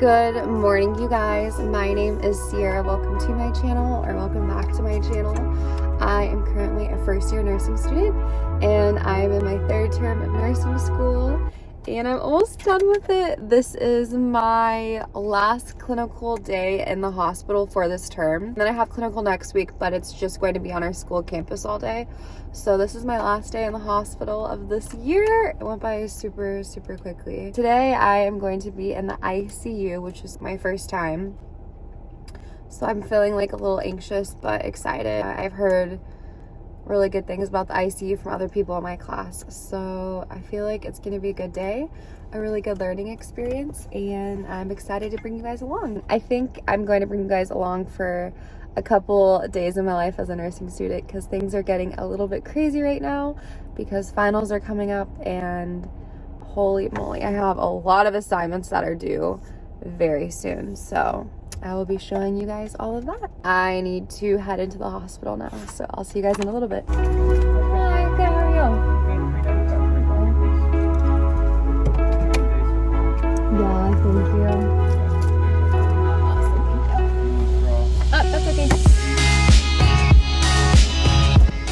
Good morning, you guys. My name is Sierra. Welcome to my channel, or welcome back to my channel. I am currently a first-year nursing student, and I'm in my third term of nursing school, and I'm almost done with it. This is my last clinical day in the hospital for this term. Then I have clinical next week, but it's just going to be on our school campus all day. So this is my last day in the hospital of this year. It went by super quickly. Today I am going to be in the ICU, which is my first time. So I'm feeling like a little anxious but excited. I've heard really good things about the ICU from other people in my class. So I feel like it's going to be a good day, a really good learning experience, and I'm excited to bring you guys along. I think I'm going to bring you guys along for a couple days of my life as a nursing student because things are getting a little bit crazy right now because finals are coming up, and holy moly, I have a lot of assignments that are due very soon. So I will be showing you guys all of that. I need to head into the hospital now, so I'll see you guys in a little bit. Hi, good, how are you? Yeah, thank you. Awesome, thank you. Oh, that's okay.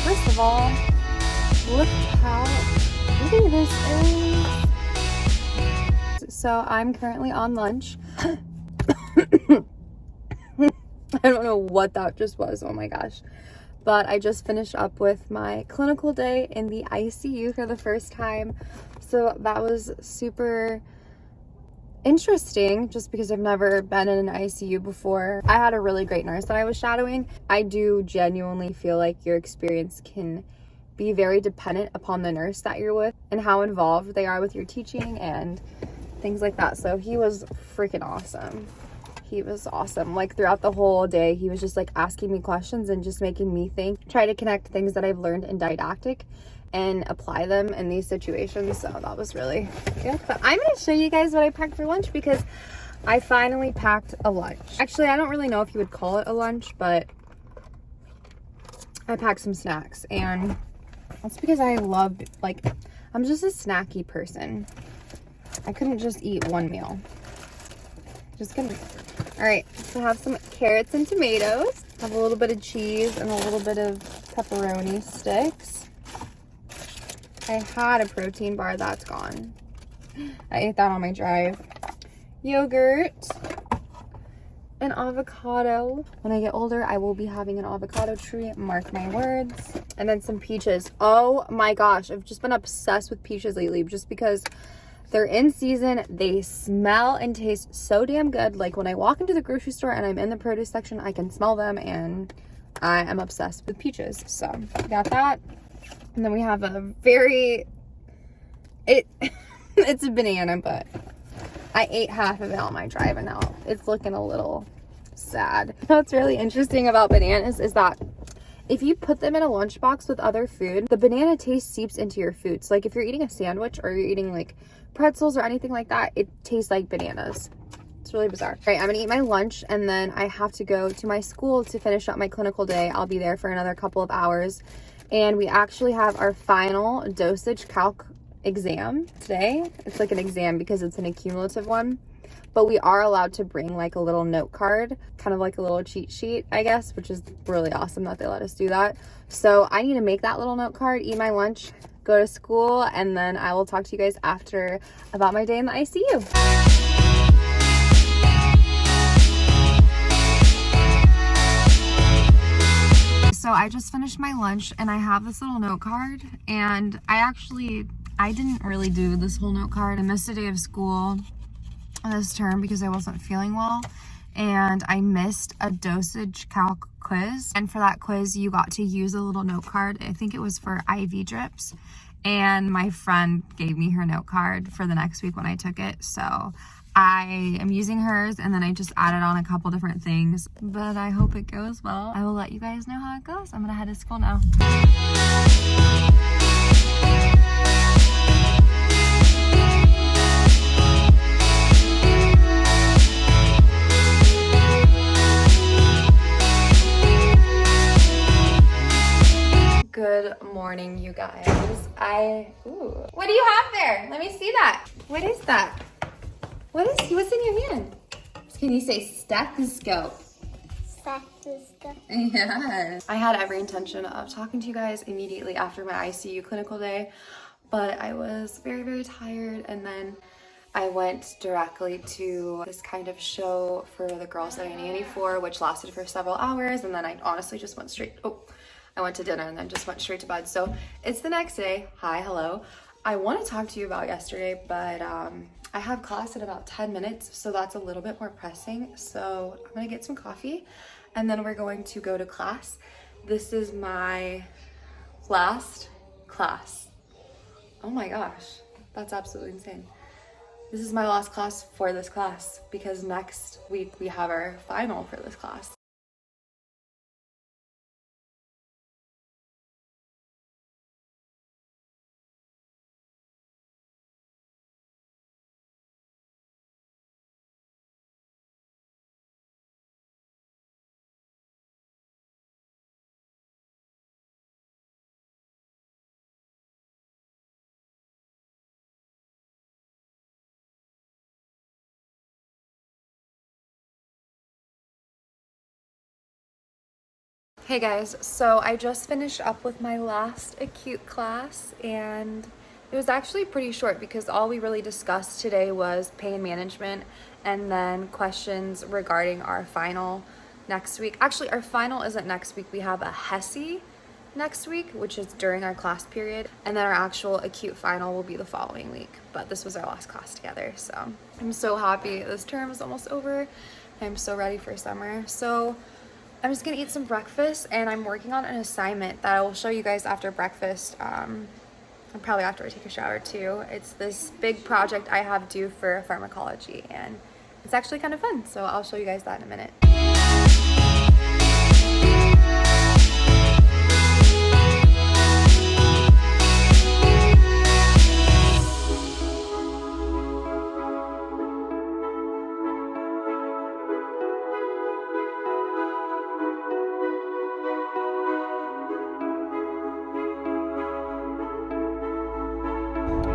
First of all, look how pretty this is. So I'm currently on lunch. I don't know what that just was, oh my gosh. But I just finished up with my clinical day in the ICU for the first time. So that was super interesting just because I've never been in an ICU before. I had a really great nurse that I was shadowing. I do genuinely feel like your experience can be very dependent upon the nurse that you're with and how involved they are with your teaching and things like that. So he was freaking awesome. He was awesome. Like throughout the whole day, he was just like asking me questions and just making me think, try to connect things that I've learned in didactic and apply them in these situations. So that was really good. But I'm going to show you guys what I packed for lunch because I finally packed a lunch. Actually, I don't really know if you would call it a lunch, but I packed some snacks, and that's because I love, like, I'm just a snacky person. I couldn't just eat one meal. Just gonna. All right, so I have some carrots and tomatoes. I have a little bit of cheese and a little bit of pepperoni sticks. I had a protein bar, that's gone. I ate that on my drive. Yogurt, an avocado. When I get older, I will be having an avocado tree, mark my words. And then some peaches. Oh my gosh, I've just been obsessed with peaches lately just because they're in season. They smell and taste so damn good. Like when I walk into the grocery store and I'm in the produce section, I can smell them, and I am obsessed with peaches. So got that. And then we have a it's a banana, but I ate half of it on my drive and now it's looking a little sad. What's really interesting about bananas is that if you put them in a lunchbox with other food, the banana taste seeps into your food. So like if you're eating a sandwich or you're eating like pretzels or anything like that, it tastes like bananas. It's really bizarre. All right, I'm gonna eat my lunch and then I have to go to my school to finish up my clinical day. I'll be there for another couple of hours. And we actually have our final dosage calc exam today. It's like an exam because it's an accumulative one. But we are allowed to bring like a little note card, kind of like a little cheat sheet, I guess, which is really awesome that they let us do that. So I need to make that little note card, eat my lunch, go to school, and then I will talk to you guys after about my day in the ICU. So I just finished my lunch and I have this little note card, and I didn't really do this whole note card. I missed a day of school this term because I wasn't feeling well, and I missed a dosage calc quiz, and for that quiz you got to use a little note card. I think it was for IV drips, and my friend gave me her note card for the next week when I took it, so I am using hers, and then I just added on a couple different things, but I hope it goes well. I will let you guys know how it goes. I'm gonna head to school now. Good morning, you guys. What do you have there? Let me see that. What is that? What's in your hand? Can you say stethoscope? Stethoscope. Yes. I had every intention of talking to you guys immediately after my ICU clinical day, but I was very, very tired, and then I went directly to this kind of show for the girls that I nanny for, which lasted for several hours, and then I honestly just went straight, I went to dinner and then just went straight to bed. So it's the next day. Hi, hello. I want to talk to you about yesterday, but I have class in about 10 minutes, so that's a little bit more pressing. So I'm gonna get some coffee and then we're going to go to class. This is my last class. Oh my gosh, that's absolutely insane. This is my last class for this class because next week we have our final for this class. Hey guys, so I just finished up with my last acute class and it was actually pretty short because all we really discussed today was pain management and then questions regarding our final next week. Actually, our final isn't next week. We have a Hiii next week, which is during our class period, and then our actual acute final will be the following week. But this was our last class together, so I'm so happy. This term is almost over. I'm so ready for summer. So I'm just gonna eat some breakfast and I'm working on an assignment that I will show you guys after breakfast, and probably after I take a shower too. It's this big project I have due for pharmacology and it's actually kind of fun, so I'll show you guys that in a minute.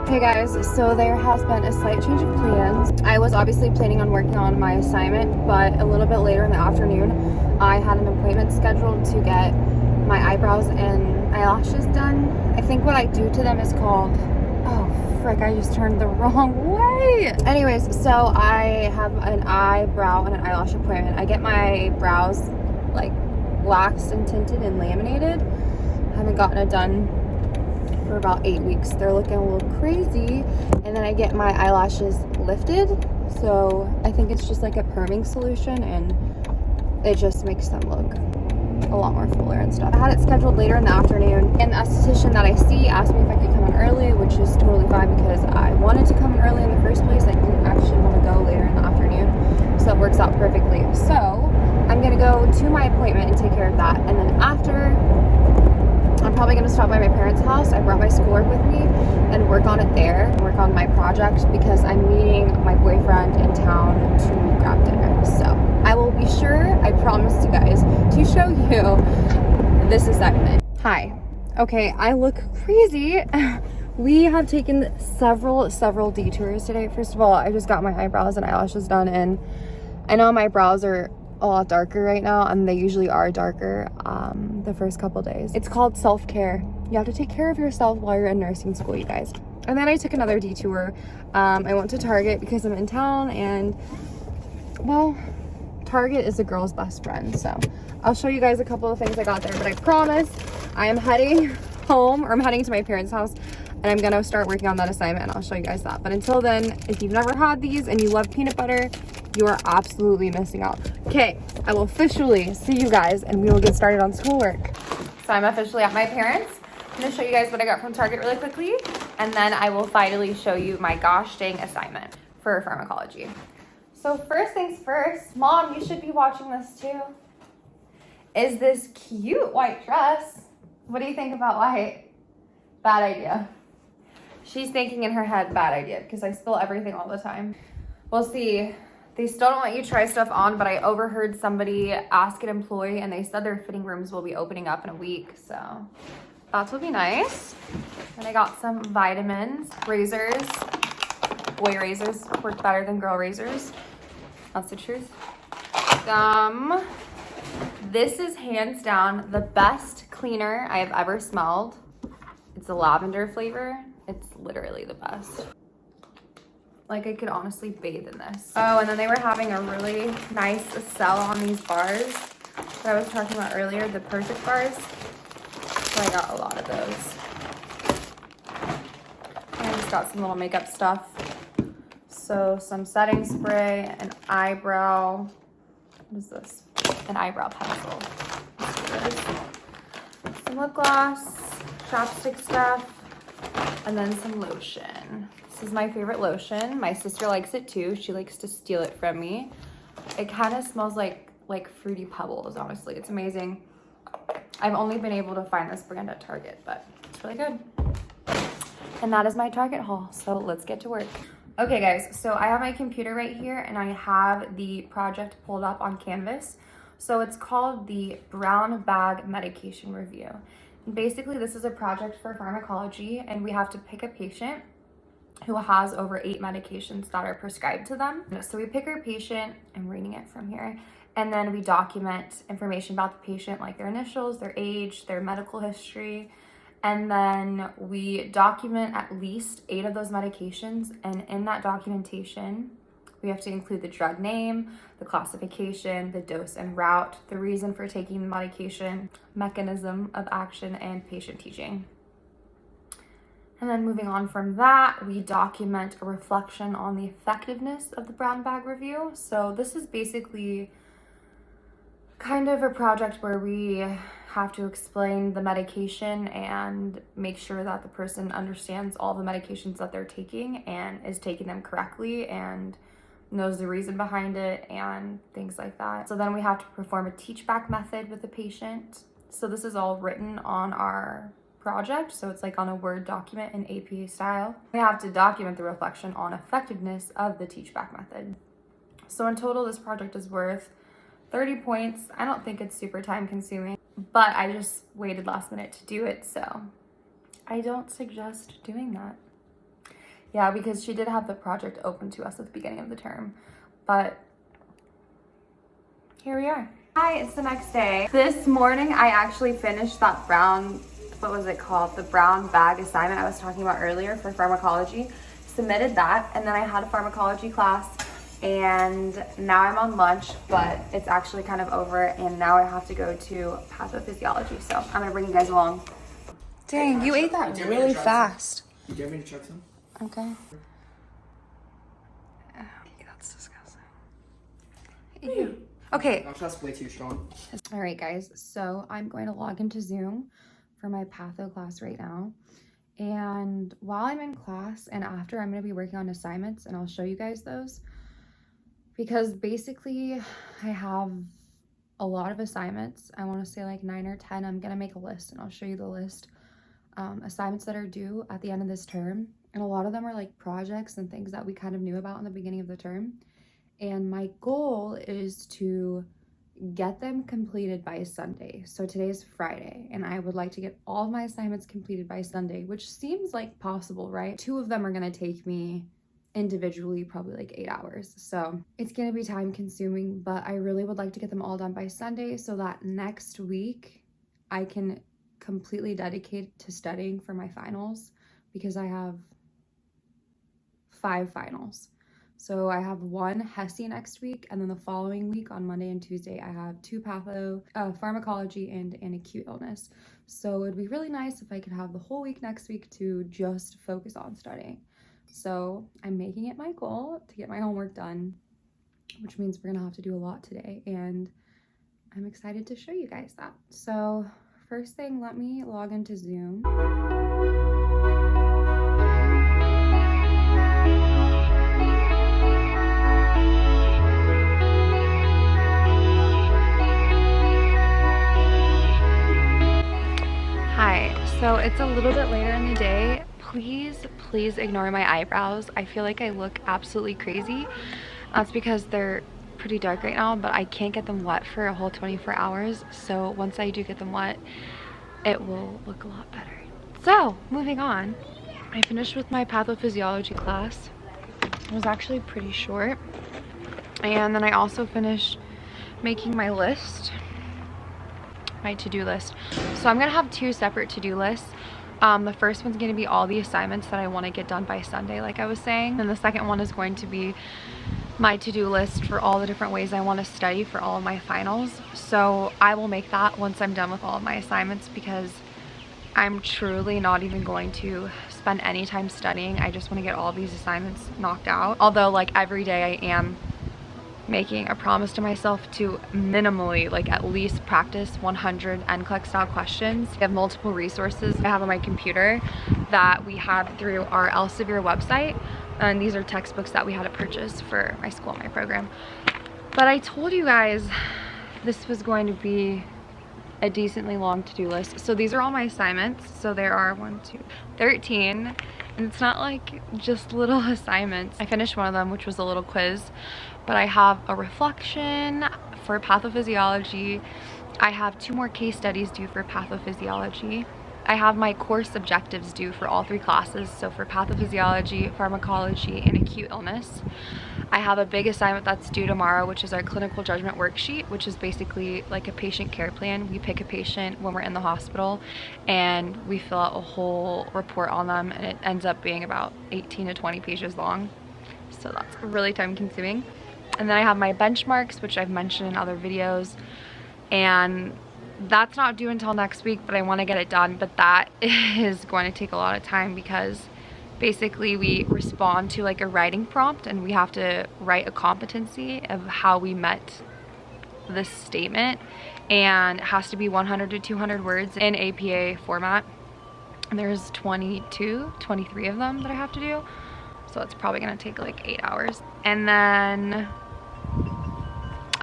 Hey guys, so there has been a slight change of plans. I was obviously planning on working on my assignment, but a little bit later in the afternoon, I had an appointment scheduled to get my eyebrows and eyelashes done. I think what I do to them is called, oh frick, I just turned the wrong way. Anyways, so I have an eyebrow and an eyelash appointment. I get my brows like waxed and tinted and laminated. I haven't gotten it done for about 8 weeks. They're looking a little crazy. And then I get my eyelashes lifted, so I think it's just like a perming solution and it just makes them look a lot more fuller and stuff. I had it scheduled later in the afternoon and the esthetician that I see asked me if I could come in early, which is totally fine because I wanted to come in early in the first place. I didn't actually want to go later in the afternoon, so it works out perfectly. So I'm gonna go to my appointment and take care of that, and then after I'm probably going to stop by my parents' house. I brought my schoolwork with me and work on it there, work on my project because I'm meeting my boyfriend in town to grab dinner. So I will be sure, I promise you guys, to show you this assignment. Hi. Okay, I look crazy. We have taken several detours today. First of all, I just got my eyebrows and eyelashes done, and I know my brows are a lot darker right now, and they usually are darker the first couple days. It's called self-care. You have to take care of yourself while you're in nursing school, you guys. And then I took another detour. I went to Target because I'm in town, and well, Target is a girl's best friend, so I'll show you guys a couple of things I got there. But I promise I am heading home, or I'm heading to my parents' house, and I'm gonna start working on that assignment, and I'll show you guys that. But until then, if you've never had these and you love peanut butter, you are absolutely missing out. Okay, I will officially see you guys and we will get started on schoolwork. So I'm officially at my parents'. I'm gonna show you guys what I got from Target really quickly, and then I will finally show you my gosh dang assignment for pharmacology. So first things first, Mom, you should be watching this too, is this cute white dress. What do you think about white? Bad idea. She's thinking in her head, bad idea, because I spill everything all the time. We'll see. They still don't let you try stuff on, but I overheard somebody ask an employee and they said their fitting rooms will be opening up in a week, so that will be nice. And I got some vitamins, razors. Boy razors work better than girl razors. That's the truth. This is hands down the best cleaner I have ever smelled. It's a lavender flavor. It's literally the best. Like, I could honestly bathe in this. Oh, and then they were having a really nice sell on these bars that I was talking about earlier, the perfect bars. So I got a lot of those. And I just got some little makeup stuff. So some setting spray, an eyebrow, what is this? An eyebrow pencil. Some lip gloss, chapstick stuff, and then some lotion. This is my favorite lotion. My sister likes it too. She likes to steal it from me. It kind of smells like Fruity Pebbles, honestly. It's amazing. I've only been able to find this brand at Target, but it's really good. And that is my Target haul, so let's get to work. Okay guys, so I have my computer right here and I have the project pulled up on Canvas. So it's called the Brown Bag Medication Review. And basically this is a project for pharmacology and we have to pick a patient who has over 8 medications that are prescribed to them. So we pick our patient, I'm reading it from here, and then we document information about the patient, like their initials, their age, their medical history, and then we document at least 8 of those medications, and in that documentation, we have to include the drug name, the classification, the dose and route, the reason for taking the medication, mechanism of action, and patient teaching. And then moving on from that, we document a reflection on the effectiveness of the brown bag review. So this is basically kind of a project where we have to explain the medication and make sure that the person understands all the medications that they're taking and is taking them correctly and knows the reason behind it and things like that. So then we have to perform a teach back method with the patient. So this is all written on our project, so it's like on a Word document in APA style. We have to document the reflection on effectiveness of the teach back method. So in total, this project is worth 30 points. I don't think it's super time consuming, but I just waited last minute to do it, so I don't suggest doing that. Yeah, because she did have the project open to us at the beginning of the term, but here we are. Hi, it's the next day. This morning, I actually finished that brown, what was it called? The brown bag assignment I was talking about earlier for pharmacology. Submitted that, and then I had a pharmacology class, and now I'm on lunch, but it's actually kind of over, and now I have to go to Pathophysiology, so I'm gonna bring you guys along. Dang, you ate that really fast. You dare me to check some? Okay. Oh, that's disgusting. Ew. Okay. That's way too strong. All right, guys. So I'm going to log into Zoom for my patho class right now. And while I'm in class and after, I'm going to be working on assignments, and I'll show you guys those. Because basically, I have a lot of assignments. I want to say like 9 or 10. I'm going to make a list, and I'll show you the list. Assignments that are due at the end of this term. And a lot of them are like projects and things that we kind of knew about in the beginning of the term. And my goal is to get them completed by Sunday. So today's Friday, and I would like to get all of my assignments completed by Sunday, which seems like possible, right? 2 of them are going to take me individually probably like 8 hours. So it's going to be time consuming, but I really would like to get them all done by Sunday so that next week I can completely dedicate to studying for my finals, because I have 5 finals. So I have 1 Hiii next week, and then the following week on Monday and Tuesday I have 2 patho, pharmacology, and an acute illness. So it'd be really nice if I could have the whole week next week to just focus on studying. So I'm making it my goal to get my homework done, which means we're gonna have to do a lot today, and I'm excited to show you guys that. So first thing, let me log into Zoom. Hi, so it's a little bit later in the day. Please ignore my eyebrows. I feel like I look absolutely crazy. That's because they're pretty dark right now, but I can't get them wet for a whole 24 hours. So once I do get them wet, it will look a lot better. So moving on, I finished with my pathophysiology class. It was actually pretty short. And then I also finished making my list, my to-do list. So I'm gonna have 2 separate to-do lists. The first one's gonna be all the assignments that I want to get done by Sunday, like I was saying. And the second one is going to be my to-do list for all the different ways I want to study for all of my finals. So I will make that once I'm done with all of my assignments, because I'm truly not even going to spend any time studying. I just want to get all of these assignments knocked out. Although like every day I am making a promise to myself to minimally, like at least practice 100 NCLEX style questions. I have multiple resources I have on my computer that we had through our Elsevier website, and these are textbooks that we had to purchase for my school, my program. But I told you guys this was going to be a decently long to-do list. So these are all my assignments. So there are 13, and it's not like just little assignments. I finished one of them, which was a little quiz, but I have a reflection for pathophysiology. I have 2 more case studies due for pathophysiology. I have my course objectives due for all 3 classes, so for pathophysiology, pharmacology, and acute illness. I have a big assignment that's due tomorrow, which is our clinical judgment worksheet, which is basically like a patient care plan. We pick a patient when we're in the hospital and we fill out a whole report on them, and it ends up being about 18 to 20 pages long. So that's really time consuming. And then I have my benchmarks, which I've mentioned in other videos, and that's not due until next week, but I want to get it done. But that is going to take a lot of time, because basically we respond to like a writing prompt, and we have to write a competency of how we met this statement, and it has to be 100 to 200 words in APA format. And there's 23 of them that I have to do, so it's probably going to take like 8 hours. And then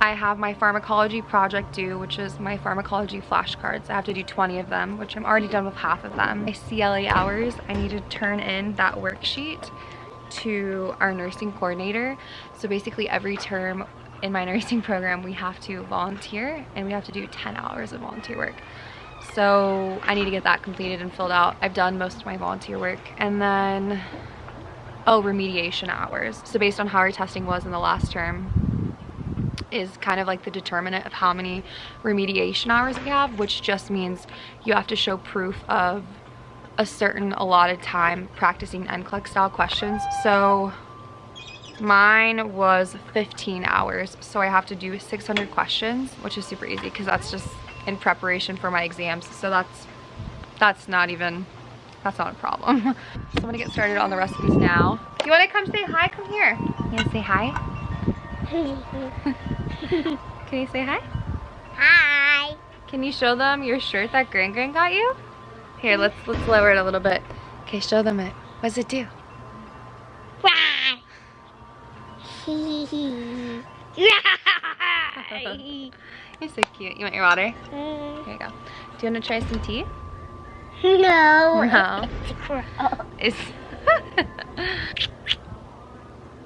I have my pharmacology project due, which is my pharmacology flashcards. I have to do 20 of them, which I'm already done with half of them. My CLA hours, I need to turn in that worksheet to our nursing coordinator. So basically every term in my nursing program, we have to volunteer, and we have to do 10 hours of volunteer work. So I need to get that completed and filled out. I've done most of my volunteer work. And then, oh, remediation hours. So based on how our testing was in the last term, is kind of like the determinant of how many remediation hours we have, which just means you have to show proof of a certain allotted time practicing NCLEX style questions. So mine was 15 hours, so I have to do 600 questions, which is super easy because that's just in preparation for my exams. So that's not a problem. So I'm gonna get started on the recipes now. You want to come say hi? Come here. You want to say hi? Can you say hi? Hi. Can you show them your shirt that Gran got you? Here, let's lower it a little bit. Okay, show them it. What does it do? You're so cute. You want your water? Here you go. Do you want to try some tea? No. No. It's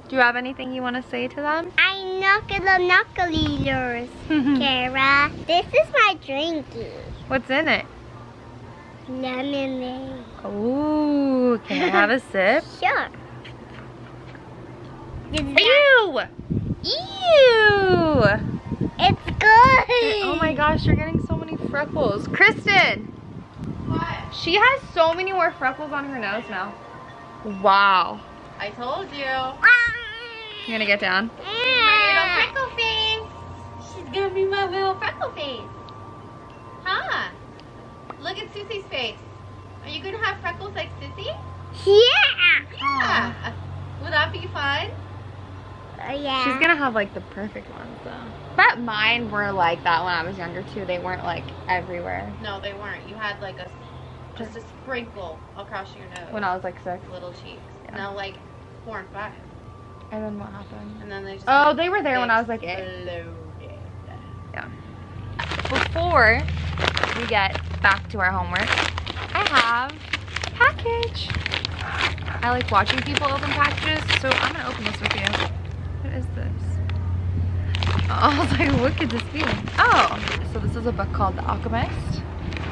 Do you have anything you want to say to them? I knuckle eaters, Kara. This is my drinky. What's in it? Lemonade. Ooh, can I have a sip? Sure. Ew! Ew! It's good. Oh my gosh, you're getting so many freckles. Kristen! What? She has so many more freckles on her nose now. Wow. I told you. You gonna get down? My little freckle face. She's gonna be my little freckle face. Huh? Look at Susie's face. Are you gonna have freckles like Susie? Yeah. Yeah. Will that be fun? Yeah. She's gonna have like the perfect ones though. But mine were like that when I was younger too. They weren't like everywhere. No, they weren't. You had like just a sprinkle across your nose. When I was like 6. Little cheeks. Yeah. Now like 4 and 5. And then what happened? And then they just Oh, they were there when I was like 8. exploded. Yeah. Before we get back to our homework, I have a package. I like watching people open packages, so I'm gonna open this with you. What is this? Oh, I was like, what could this be? Oh, so this is a book called The Alchemist.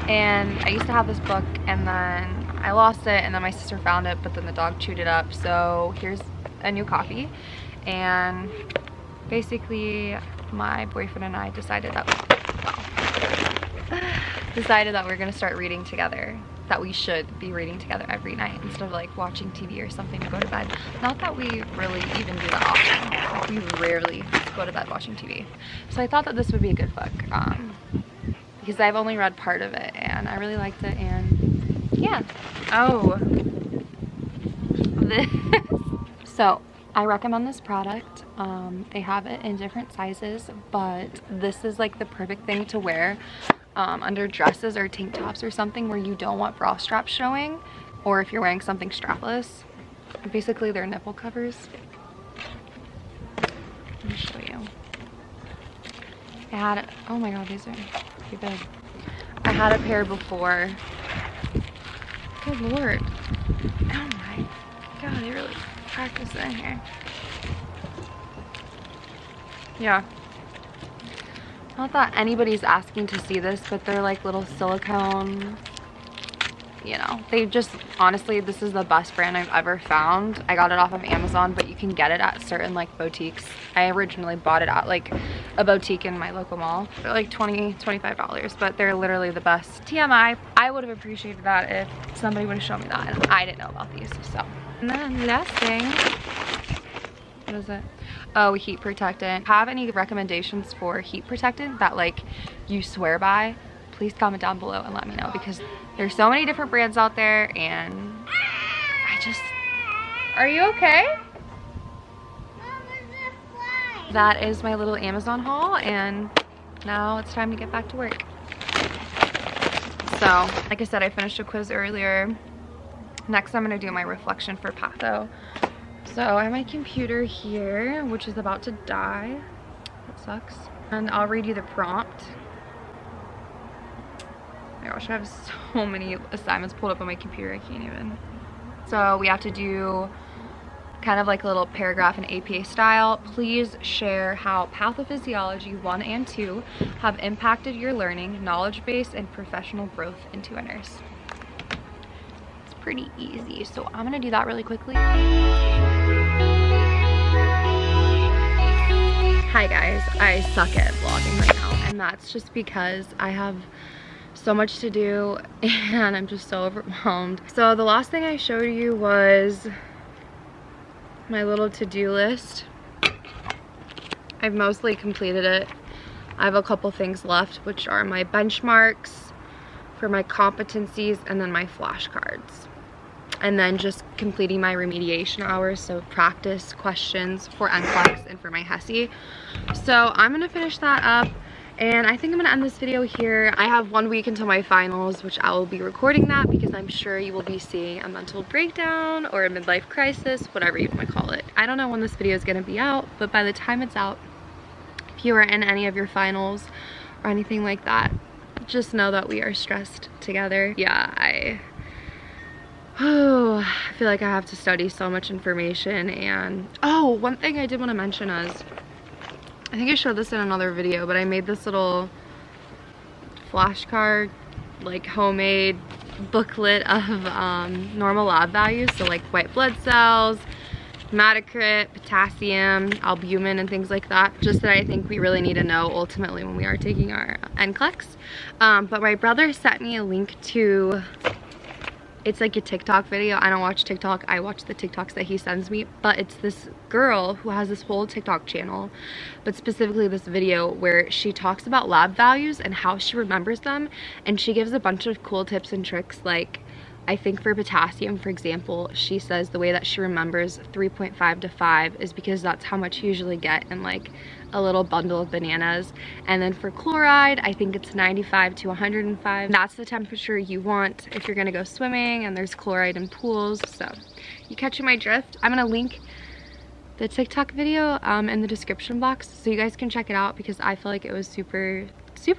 And I used to have this book, and then I lost it, and then my sister found it, but then the dog chewed it up. So here's a new copy. And basically my boyfriend and I decided that we're gonna start reading together, that we should be reading together every night instead of like watching TV or something to go to bed. Not that we really even do that often. Like, we rarely go to bed watching TV. So I thought that this would be a good book because I've only read part of it and I really liked it, and yeah. Oh, this. So I recommend this product. They have it in different sizes, but this is like the perfect thing to wear under dresses or tank tops or something where you don't want bra straps showing, or if you're wearing something strapless. Basically, they're nipple covers. Let me show you. I had it. Oh my god, these are pretty big. I had a pair before. Good lord. Oh my god, they really practice in here. Yeah. Not that anybody's asking to see this, but they're like little silicone, you know, they just, honestly, this is the best brand I've ever found. I got it off of Amazon, but you can get it at certain like boutiques. I originally bought it at like a boutique in my local mall. They're like $25, but they're literally the best. TMI, I would have appreciated that if somebody would have shown me that, and I didn't know about these, so. And then last thing, what is it? Oh, heat protectant. Have any recommendations for heat protectant that like you swear by? Please comment down below and let me know, because there's so many different brands out there and I just, are you okay? That is my little Amazon haul, and now it's time to get back to work. So, like I said, I finished a quiz earlier. Next, I'm gonna do my reflection for Patho. So I have my computer here, which is about to die. That sucks. And I'll read you the prompt. Oh my gosh, I have so many assignments pulled up on my computer, I can't even. So we have to do kind of like a little paragraph in APA style. Please share how Pathophysiology 1 and 2 have impacted your learning, knowledge base, and professional growth into a nurse. Pretty easy, so I'm gonna do that really quickly. Hi guys, I suck at vlogging right now, and that's just because I have so much to do and I'm just so overwhelmed. So the last thing I showed you was my little to-do list. I've mostly completed it. I have a couple things left, which are my benchmarks for my competencies and then my flashcards. And then just completing my remediation hours, so practice questions for NCLEX and for my Hiii. So I'm gonna finish that up, and I think I'm gonna end this video here. I have 1 week until my finals, which I will be recording that because I'm sure you will be seeing a mental breakdown or a midlife crisis, whatever you wanna call it. I don't know when this video is gonna be out, but by the time it's out, if you are in any of your finals or anything like that, just know that we are stressed together. Yeah, I feel like I have to study so much information. And oh, one thing I did want to mention is, I think I showed this in another video, but I made this little flashcard, like homemade booklet of normal lab values, so like white blood cells, hematocrit, potassium, albumin, and things like that, just that I think we really need to know ultimately when we are taking our NCLEX. But my brother sent me a link to, it's like a TikTok video. I don't watch TikTok, I watch the TikToks that he sends me, but it's this girl who has this whole TikTok channel, but specifically this video where she talks about lab values and how she remembers them, and she gives a bunch of cool tips and tricks. Like, I think for potassium, for example, she says the way that she remembers 3.5 to 5 is because that's how much you usually get in like a little bundle of bananas. And then for chloride, I think it's 95 to 105. That's the temperature you want if you're gonna go swimming and there's chloride in pools. So you catching my drift? I'm gonna link the TikTok video in the description box so you guys can check it out, because I feel like it was super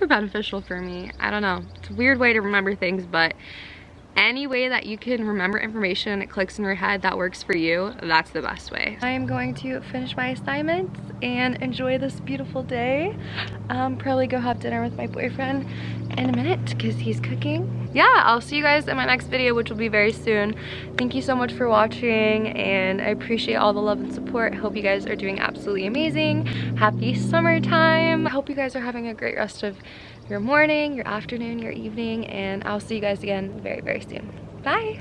beneficial for me. I don't know, it's a weird way to remember things, but any way that you can remember information and it clicks in your head that works for you, that's the best way. I am going to finish my assignments and enjoy this beautiful day. Probably go have dinner with my boyfriend in a minute because he's cooking. yeah, I'll see you guys in my next video, which will be very soon. Thank you so much for watching, and I appreciate all the love and support. I hope you guys are doing absolutely amazing. Happy summertime. I hope you guys are having a great rest of your morning, your afternoon, your evening, and I'll see you guys again very, very soon. Bye.